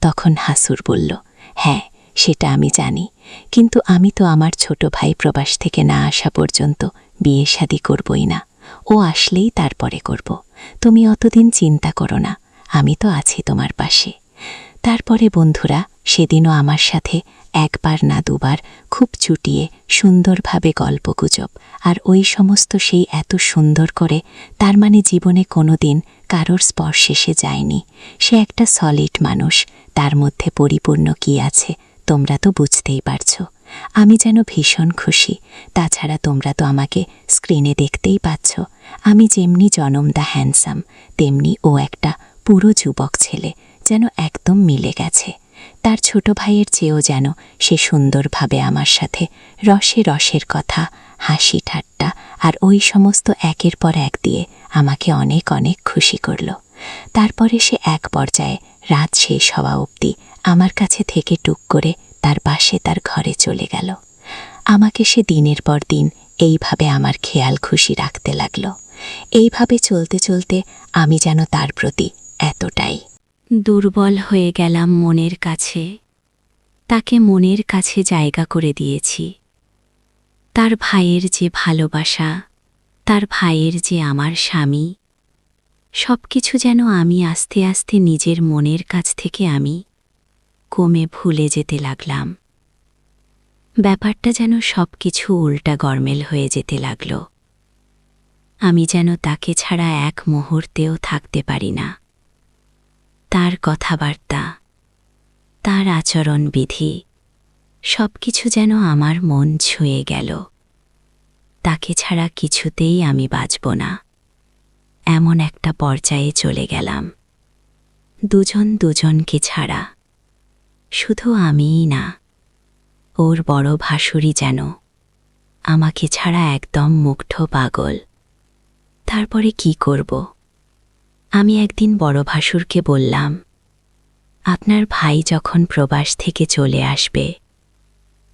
তখন হাসুর বলল, হ্যাঁ সেটা আমি জানি, কিন্তু আমি তো আমার ছোট ভাই প্রবাস থেকে না আসা পর্যন্ত বিয়ে শাদী করবই না, ও আসলেই তারপরে করব। তুমি অতদিন চিন্তা করো না, আমি তো আছি তোমার পাশে। তারপরে বন্ধুরা, সেদিনও আমার সাথে একবার না দুবার খুব চুটিয়ে সুন্দরভাবে গল্পগুজব, আর ওই সমস্ত সেই এত সুন্দর করে, তার মানে জীবনে কোনো দিন কারোর স্পর্শে সে যায়নি। সে একটা সলিড মানুষ, তার মধ্যে পরিপূর্ণ কি আছে তোমরা তো বুঝতেই পারছো। আমি যেন ভীষণ খুশি। তাছাড়া তোমরা তো আমাকে স্ক্রিনে দেখতেই পাচ্ছ, আমি যেমনি জনমদা হ্যান্ডসাম, তেমনি ও একটা পুরো যুবক ছেলে, যেন একদম মিলে গেছে। তার ছোট ভাইয়ের চেয়েও যেন সে সুন্দরভাবে আমার সাথে রসে রসের কথা, হাসি ঠাট্টা আর ওই সমস্ত একের পর এক দিয়ে আমাকে অনেক অনেক খুশি করল। তারপরে সে এক পর্যায়ে রাত শেষ হওয়া অবধি আমার কাছে থেকে টুক করে তার পাশে তার ঘরে চলে গেল। আমাকে সে দিনের পর দিন এইভাবে আমার খেয়াল খুশি রাখতে লাগল। এইভাবে চলতে চলতে আমি যেন তার প্রতি এতটাই দুর্বল হয়ে গেলাম মনের কাছে। তাকে মনের কাছে জায়গা করে দিয়েছি। তার ভাইয়ের যে ভালোবাসা, তার ভাইয়ের যে আমার স্বামী, সব কিছু যেন আমি আস্তে আস্তে নিজের মনের কাছ থেকে আমি কমে ভুলে যেতে লাগলাম। ব্যাপারটা যেন সব কিছু উল্টা গরমেল হয়ে যেতে লাগল। আমি যেন তাকে ছাড়া এক মুহূর্তেও থাকতে পারি না। তার কথাবার্তা, তার আচরণবিধি, সব কিছু যেন আমার মন ছুঁয়ে গেল। তাকে ছাড়া কিছুতেই আমি বাঁচব না, এমন একটা পর্যায়ে চলে গেলাম। দুজন দুজনকে ছাড়া, শুধু আমিই না, ওর বড় ভাসুরি যেন আমাকে ছাড়া একদম মুগ্ধ পাগল। তারপরে কি করব? আমি একদিন বড় ভাসুরকে বললাম, আপনার ভাই যখন প্রবাস থেকে চলে আসবে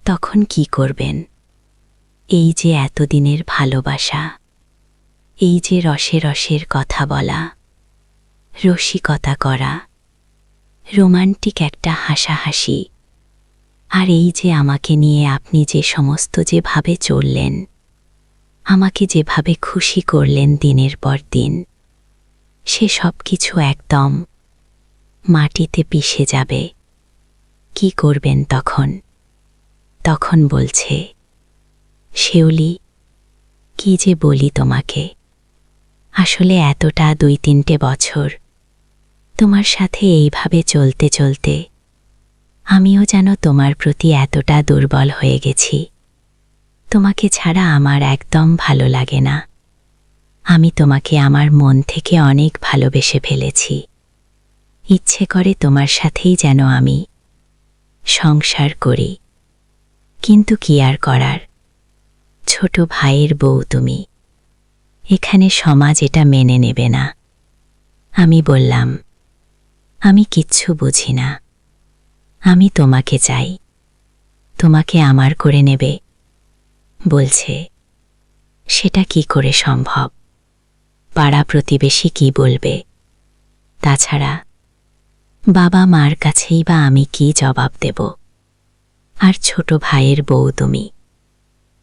তখন কি করবেন? এই যে এতদিনের ভালোবাসা, এই যে রসে রসের কথা বলা, রসিকতা করা, রোমান্টিক একটা হাসাহাসি, আর এই যে আমাকে নিয়ে আপনি যে সমস্ত যেভাবে চললেন, আমাকে যেভাবে খুশি করলেন দিনের পর দিন, সে সব কিছু একদম মাটিতে পিষে যাবে। কি করবেন তখন? তখন বলছে, শিউলি, কি যে বলি তোমাকে, আসলে এতটা 2-3টে বছর তোমার সাথে এইভাবে চলতে চলতে আমিও যেন তোমার প্রতি এতটা দুর্বল হয়ে গেছি। তোমাকে ছাড়া আমার একদম ভালো লাগে না। আমি তোমাকে আমার মন থেকে অনেক ভালোবেসে ফেলেছি। ইচ্ছে করে তোমার সাথেই যেন আমি সংসার করি, কিন্তু কি আর করার, ছোট ভাইয়ের বউ তুমি, এখানে সমাজ এটা মেনে নেবে না। আমি বললাম, আমি কিচ্ছু বুঝি না, আমি তোমাকে চাই, তোমাকে আমার করে নেবে। বলছে, সেটা কি করে সম্ভব? পাড়া প্রতিবেশী কি বলবে? তাছাড়া বাবা মার কাছেই বা আমি কি জবাব দেব? আর ছোট ভাইয়ের বউ তুমি,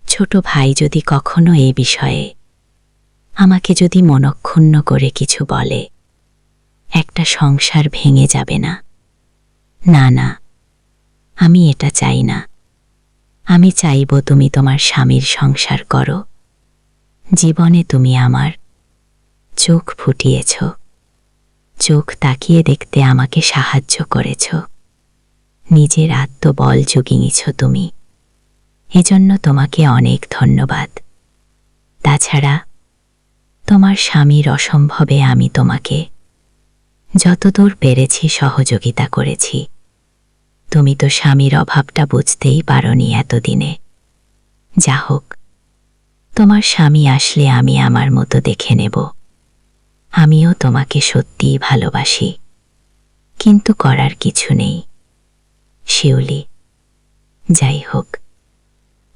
ছোট ভাই যদি কখনো এই বিষয়ে আমাকে যদি মনক্ষুণ্ণ করে কিছু বলে, একটা সংসার ভেঙে যাবে না? না না, আমি এটা চাই না। আমি চাইব তুমি তোমার স্বামীর সংসার করো। জীবনে তুমি আমার চোখ ফুটিয়েছ, চোখ তাকিয়ে দেখতে আমাকে সাহায্য করেছ, নিজের আত্মবল জুগিয়েছ তুমি, এজন্য তোমাকে অনেক ধন্যবাদ। তাছাড়া তোমার স্বামীর অসম্ভবে আমি তোমাকে যতদূর পেরেছি সহযোগিতা করেছি। তুমি তো স্বামীর অভাবটা বুঝতেই পারোনি এতদিনে। যা হোক, তোমার স্বামী আসলে আমি আমার মতো দেখে নেব। আমিও তোমাকে সত্যিই ভালোবাসি, কিন্তু করার কিছু নেই শিউলি। যাই হোক,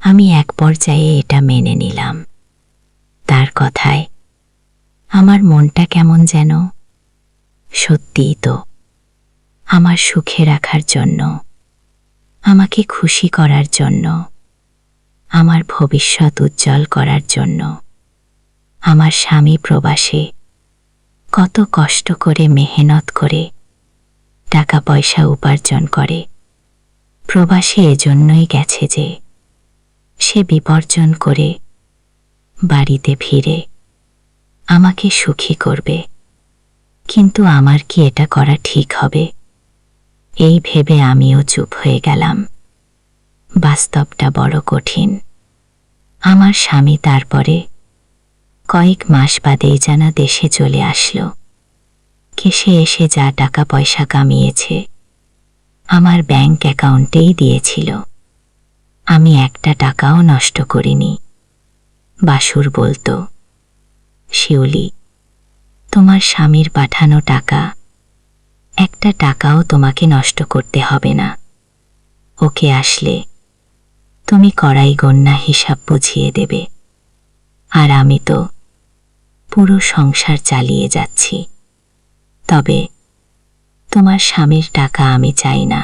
আমি এক পর্যায়ে এটা মেনে নিলাম। তার কথায় আমার মনটা কেমন যেন, সত্যিই তো, আমার সুখে রাখার জন্য, আমাকে খুশি করার জন্য, আমার ভবিষ্যৎ উজ্জ্বল করার জন্য আমার স্বামী প্রবাসে কত কষ্ট করে মেহনত করে টাকা পয়সা উপার্জন করে। প্রবাসে এজন্যই গেছে যে সে বিপর্জন করে বাড়িতে ফিরে আমাকে সুখী করবে। কিন্তু আমার কি এটা করা ঠিক হবে? এই ভেবে আমিও চুপ হয়ে গেলাম। বাস্তবটা বড় কঠিন। আমার স্বামী তারপরে কয়েক মাস বাদেই জানা দেশে চলে আসলো। কেসে এসে যা টাকা পয়সা কামিয়েছে আমার ব্যাংক অ্যাকাউন্টেই দিয়েছিল। আমি একটা টাকাও নষ্ট করিনি। বাসুর বলতো, শিউলি, তোমার স্বামীর পাঠানো টাকা, একটা টাকাও তোমাকে নষ্ট করতে হবে না। ওকে আসলে তুমি কড়াই গণ্যা হিসাব বুঝিয়ে দেবে, আর আমি তো পুরো সংসার চালিয়ে যাচ্ছি। তবে তোমার স্বামীর টাকা আমি চাই না,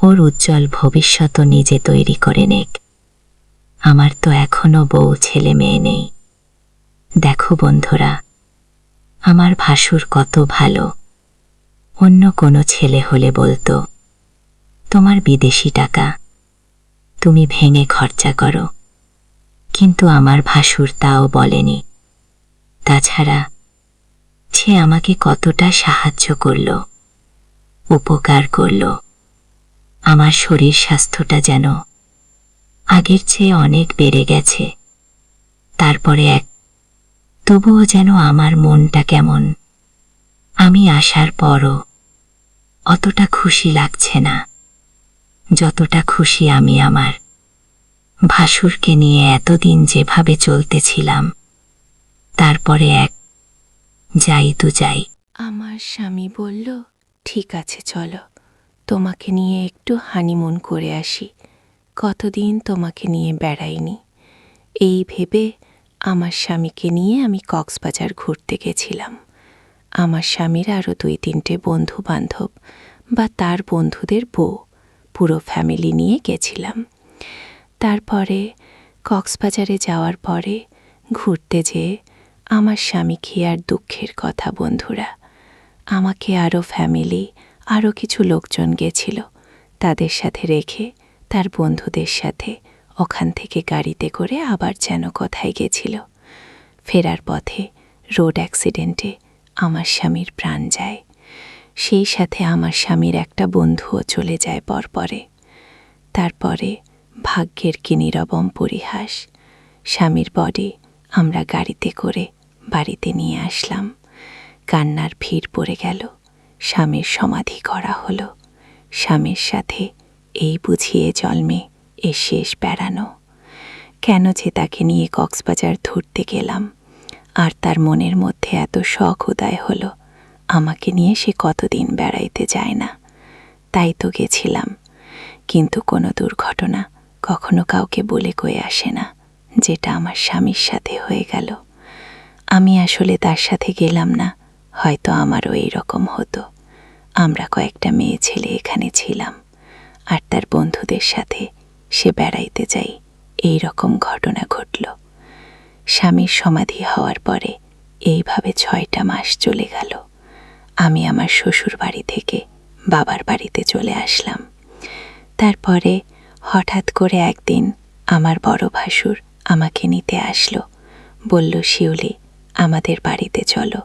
ওর উজ্জ্বল ভবিষ্যৎ নিজে তৈরি করে নেক। আমার তো এখনো বউ ছেলে মেয়ে নেই। দেখো বন্ধুরা, আমার ভাসুর কত ভালো। অন্য কোনো ছেলে হলে বলতো, তোমার বিদেশি টাকা, তুমি ভেঙে খরচা করো। কিন্তু আমার ভাসুর তাও বলেনি। তাছাড়া সে আমাকে কতটা সাহায্য করল, উপকার করল। আমার শরীর স্বাস্থ্যটা যেন আগের চেয়ে অনেক বেড়ে গেছে। তারপরে তবুও যেন আমার মনটা কেমন, আমি আসার পরও অতটা খুশি লাগছে না, যতটা খুশি আমি আমার ভাসুরকে নিয়ে এতদিন যেভাবে চলতেছিলাম। তারপরে যাই তো যাই। আমার স্বামী বলল, ঠিক আছে চলো, তোমাকে নিয়ে একটু হানিমুন করে আসি। কতদিন তোমাকে নিয়ে বেড়াইনি। এই ভেবে আমার স্বামীকে নিয়ে আমি কক্সবাজার ঘুরতে গেছিলাম। আমার স্বামীর আরও 2-3টে বন্ধু বান্ধব বা তার বন্ধুদের বউ, পুরো ফ্যামিলি নিয়ে গেছিলাম। তারপরে কক্সবাজারে যাওয়ার পরে ঘুরতে যেয়ে আমার স্বামী কি আর দুঃখের কথা বন্ধুরা। আমাকে আরও ফ্যামিলি, আরও কিছু লোকজন গেছিল, তাদের সাথে রেখে তার বন্ধুদের সাথে ওখান থেকে গাড়িতে করে আবার যেন কোথায় গেছিল। ফেরার পথে রোড অ্যাক্সিডেন্টে আমার স্বামীর প্রাণ যায়। সেই সাথে আমার স্বামীর একটা বন্ধুও চলে যায় পরপরে। তারপরে ভাগ্যের কি নীরবম পরিহাস, স্বামীর বডি আমরা গাড়িতে করে বাড়িতে নিয়ে আসলাম। কান্নার ভিড় পড়ে গেল। স্বামীর সমাধি করা হলো। স্বামীর সাথে এই বুঝিয়ে জন্মে এ শেষ বেড়ানো। কেন যে তাকে নিয়ে কক্সবাজার ধরতে গেলাম, আর তার মনের মধ্যে এত শখ উদয় হলো, আমাকে নিয়ে সে কতদিন বেড়াইতে যায় না। তাই তো গেছিলাম। কিন্তু কোনো দুর্ঘটনা কখনো কাউকে বলে কয়ে আসে না, যেটা আমার স্বামীর সাথে হয়ে গেল। আমি আসলে তার সাথে গেলাম না, হয়তো আমারও এই রকম হতো। আমরা কয়েকটা মেয়ে ছেলে এখানে ছিলাম, আর তার বন্ধুদের সাথে সে বেড়াইতে যাই, এই রকম ঘটনা ঘটল। স্বামীর সমাধি হওয়ার পরে এইভাবে 6টা মাস চলে গেল। আমি আমার শ্বশুর বাড়ি থেকে বাবার বাড়িতে চলে আসলাম। তারপরে হঠাৎ করে একদিন আমার বড় ভাসুর আমাকে নিতে আসলো। বলল, শিউলি, আমাদের বাড়িতে চলো।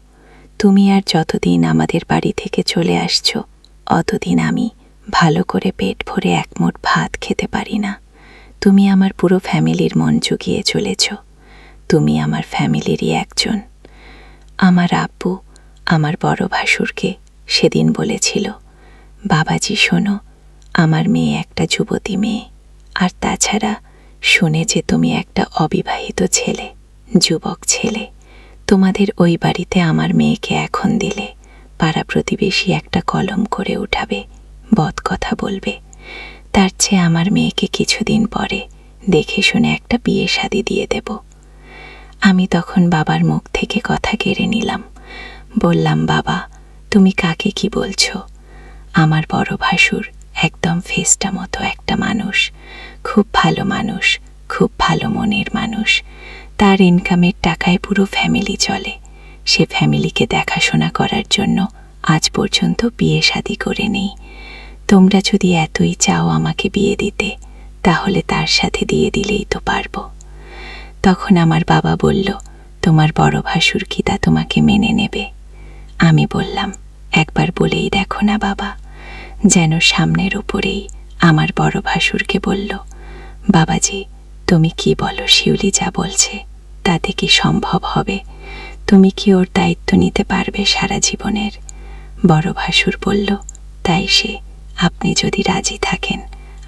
তুমি আর যতদিন আমাদের বাড়ি থেকে চলে আসছো, অতদিন আমি ভালো করে পেট ভরে এক মুঠ ভাত খেতে পারি না। তুমি আমার পুরো ফ্যামিলির মন জুগিয়ে চলেছ। তুমি আমার ফ্যামিলিরই একজন। আমার আব্বু আমার বড় ভাসুরকে সেদিন বলেছিল, বাবাজি শোনো, আমার মেয়ে একটা যুবতী মেয়ে, আর তাছাড়া শুনে যে তুমি একটা অবিবাহিত ছেলে, যুবক ছেলে। তোমাদের ওই বাড়িতে আমার মেয়েকে এখন দিলে পাড়া প্রতিবেশী একটা কলম করে উঠাবে, বদ কথা বলবে। তার চেয়ে আমার মেয়েকে কিছুদিন পরে দেখে শুনে একটা বিয়ে শাদী দিয়ে দেব। আমি তখন বাবার মুখ থেকে কথা কেড়ে নিলাম। বললাম, বাবা, তুমি কাকে কি বলছো? আমার বড় ভাসুর একদম ফেস্টা মতো একটা মানুষ, খুব ভালো মানুষ, খুব ভালো মনের মানুষ। তার ইনকামের টাকায় পুরো ফ্যামিলি চলে। সে ফ্যামিলিকে দেখাশোনা করার জন্য আজ পর্যন্ত বিয়ে শাদী করে নেই। তোমরা যদি এতই চাও আমাকে বিয়ে দিতে, তাহলে তার সাথে দিয়ে দিলেই তো পারবো। তখন আমার বাবা বলল, তোমার বড় ভাসুর কি তা তোমাকে মেনে নেবে? আমি বললাম, একবার বলেই দেখো না বাবা। যেন সামনের উপরেই আমার বড় ভাসুরকে বলল, বাবাজি, তুমি কি বলো? শিউলি যা বলছে তাতে কি সম্ভব হবে? তুমি কি ওর দায়িত্ব নিতে পারবে সারা জীবনের? বড় ভাসুর বলল, তাই সে, আপনি যদি রাজি থাকেন,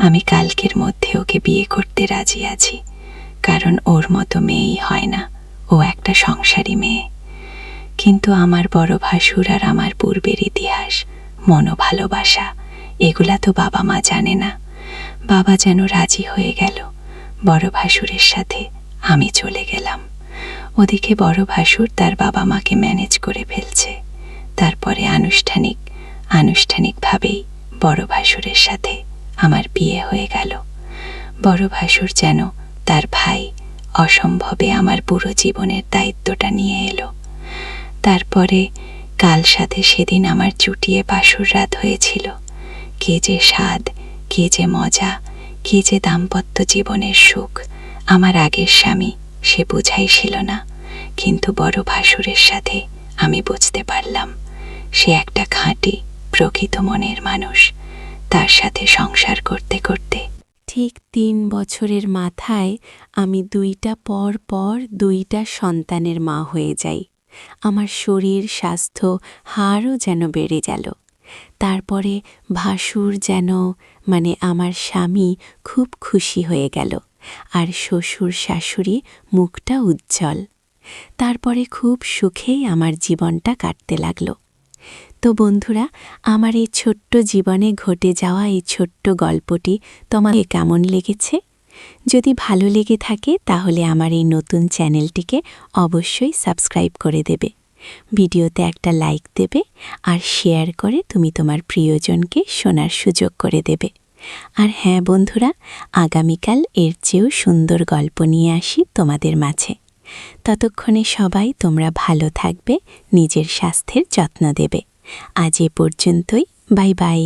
আমি কালকের মধ্যে ওকে বিয়ে করতে রাজি আছি। কারণ ওর মতো মেয়েই হয় না, ও একটা সংসারী মেয়ে। কিন্তু আমার বড় ভাসুর আর আমার পূর্বের ইতিহাস, মনোভালোবাসা, এগুলা তো বাবা মা জানে না। বাবা যেন রাজি হয়ে গেল। বড় ভাসুরের সাথে আমি চলে গেলাম। ওদিকে বড় ভাসুর তার বাবা মাকে ম্যানেজ করে ফেলছে। তারপরে আনুষ্ঠানিকভাবেই বড় ভাসুরের সাথে আমার বিয়ে হয়ে গেল। বড় ভাসুর যেন তার ভাই অসম্ভবে আমার পুরো জীবনের দায়িত্বটা নিয়ে এলো। তারপরে কাল সাথে সেদিন আমার চুটিয়ে বাসর রাত হয়েছিল। কে যে স্বাদ, কে যে মজা, কে যে দাম্পত্য জীবনের সুখ আমার আগের স্বামী সে বুঝাইছিল না। কিন্তু বড় ভাসুরের সাথে আমি বুঝতে পারলাম সে একটা খাঁটি প্রকৃত মনের মানুষ। তার সাথে সংসার করতে করতে ঠিক ৩ বছরের মাথায় আমি ২টা পর ২টা সন্তানের মা হয়ে যাই। আমার শরীর, স্বাস্থ্য, হাড়ও যেন বেড়ে গেল। তারপরে ভাসুর যেন আমার স্বামী খুব খুশি হয়ে গেল, আর শ্বশুর শাশুড়ি মুখটা উজ্জ্বল। তারপরে খুব সুখেই আমার জীবনটা কাটতে লাগলো। তো বন্ধুরা, আমার এই ছোট্ট জীবনে ঘটে যাওয়া এই ছোট্ট গল্পটি তোমাকে কেমন লেগেছে? যদি ভালো লেগে থাকে তাহলে আমার এই নতুন চ্যানেলটিকে অবশ্যই সাবস্ক্রাইব করে দেবে, ভিডিওতে একটা লাইক দেবে, আর শেয়ার করে তুমি তোমার প্রিয়জনকে শোনার সুযোগ করে দেবে। আর হ্যাঁ বন্ধুরা, আগামীকাল এর চেয়েও সুন্দর গল্প নিয়ে আসি তোমাদের মাঝে। ততক্ষণে সবাই তোমরা ভালো থাকবে, নিজের স্বাস্থ্যের যত্ন দেবে। আজ এ পর্যন্তই, বাই বাই।